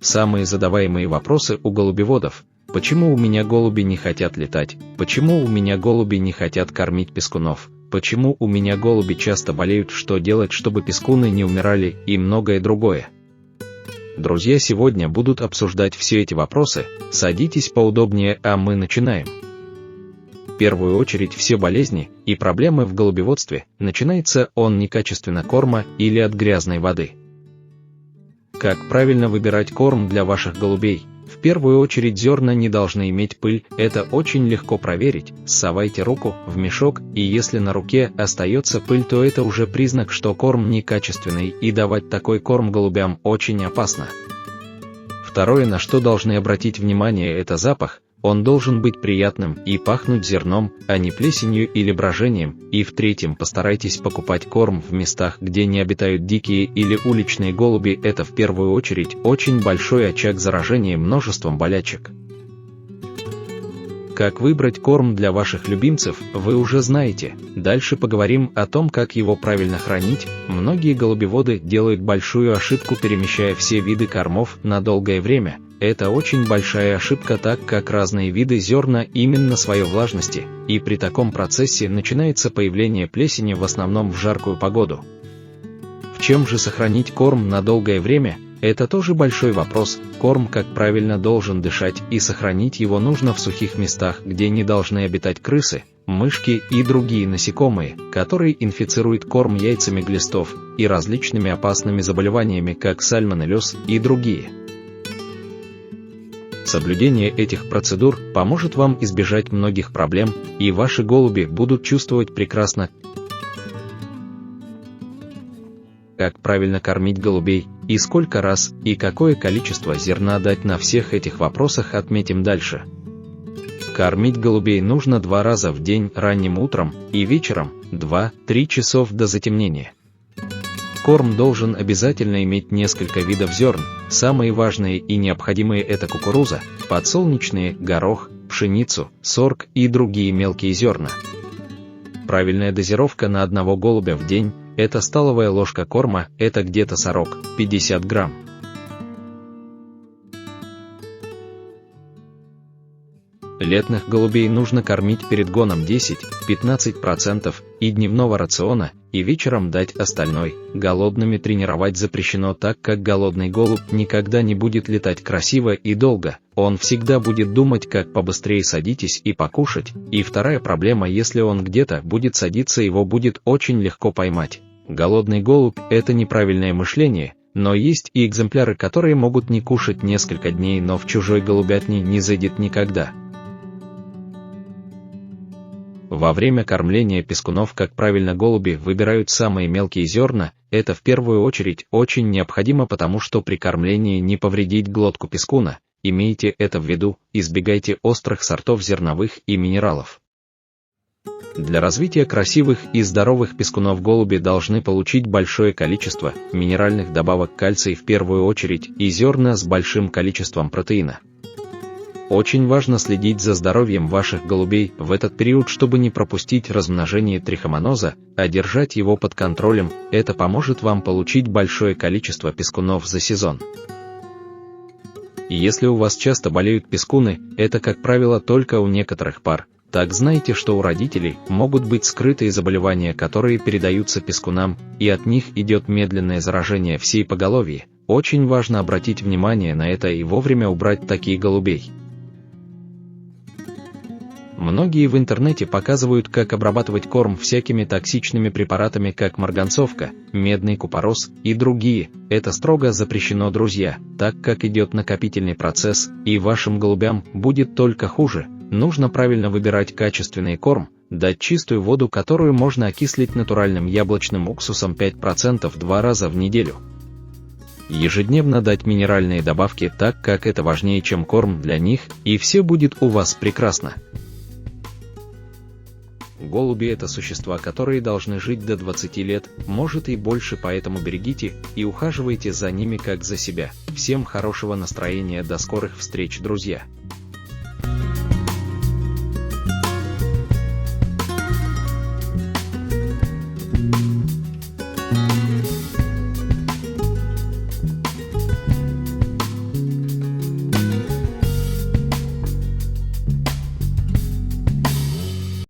Самые задаваемые вопросы у голубеводов: почему у меня голуби не хотят летать, почему у меня голуби не хотят кормить пескунов, почему у меня голуби часто болеют, что делать, чтобы пескуны не умирали, и многое другое. Друзья, сегодня будут обсуждать все эти вопросы, садитесь поудобнее, а мы начинаем. В первую очередь все болезни и проблемы в голубеводстве начинается от некачественного корма или от грязной воды. Как правильно выбирать корм для ваших голубей? В первую очередь зерна не должны иметь пыль, это очень легко проверить. Совайте руку в мешок, и если на руке остается пыль, то это уже признак, что корм некачественный, и давать такой корм голубям очень опасно. Второе, на что должны обратить внимание, это запах. Он должен быть приятным и пахнуть зерном, а не плесенью или брожением. И в-третьем, постарайтесь покупать корм в местах, где не обитают дикие или уличные голуби. Это в первую очередь очень большой очаг заражения множеством болячек. Как выбрать корм для ваших любимцев, вы уже знаете. Дальше поговорим о том, как его правильно хранить. Многие голубеводы делают большую ошибку, перемещая все виды кормов на долгое время. Это очень большая ошибка, так как разные виды зерна именно своей влажности, и при таком процессе начинается появление плесени в основном в жаркую погоду. В чем же сохранить корм на долгое время? Это тоже большой вопрос. Корм, как правильно, должен дышать, и сохранить его нужно в сухих местах, где не должны обитать крысы, мышки и другие насекомые, которые инфицируют корм яйцами глистов и различными опасными заболеваниями, как сальмонеллез и другие. Соблюдение этих процедур поможет вам избежать многих проблем, и ваши голуби будут чувствовать прекрасно. Как правильно кормить голубей, и сколько раз, и какое количество зерна дать, на всех этих вопросах отметим дальше. Кормить голубей нужно 2 раза в день, ранним утром и вечером, 2-3 часов до затемнения. Корм должен обязательно иметь несколько видов зерн. Самые важные и необходимые — это кукуруза, подсолнечные, горох, пшеницу, сорг и другие мелкие зерна. Правильная дозировка на одного голубя в день — это столовая ложка корма, это где-то 40-50 грамм. Летных голубей нужно кормить перед гоном 10-15% и дневного рациона, и вечером дать остальной. Голодными тренировать запрещено, так как голодный голубь никогда не будет летать красиво и долго, он всегда будет думать, как побыстрее садитесь и покушать. И вторая проблема: если он где-то будет садиться, его будет очень легко поймать. Голодный голубь — это неправильное мышление, но есть и экземпляры, которые могут не кушать несколько дней, но в чужой голубятне не зайдет никогда. Во время кормления пескунов, как правильно голуби выбирают самые мелкие зерна, это в первую очередь очень необходимо, потому что при кормлении не повредить глотку пескуна. Имейте это в виду, избегайте острых сортов зерновых и минералов. Для развития красивых и здоровых пескунов голуби должны получить большое количество минеральных добавок: кальций в первую очередь, и зерна с большим количеством протеина. Очень важно следить за здоровьем ваших голубей в этот период, чтобы не пропустить размножение трихомоноза, а держать его под контролем. Это поможет вам получить большое количество пескунов за сезон. Если у вас часто болеют пескуны, это, как правило, только у некоторых пар. Так знайте, что у родителей могут быть скрытые заболевания, которые передаются пескунам, и от них идет медленное заражение всей поголовья. Очень важно обратить внимание на это и вовремя убрать таких голубей. Многие в интернете показывают, как обрабатывать корм всякими токсичными препаратами, как марганцовка, медный купорос и другие. Это строго запрещено, друзья, так как идет накопительный процесс, и вашим голубям будет только хуже. Нужно правильно выбирать качественный корм, дать чистую воду, которую можно окислить натуральным яблочным уксусом 5% 2 раза в неделю. Ежедневно дать минеральные добавки, так как это важнее, чем корм для них, и все будет у вас прекрасно. Голуби — это существа, которые должны жить до 20 лет, может и больше, поэтому берегите и ухаживайте за ними как за себя. Всем хорошего настроения, до скорых встреч, друзья!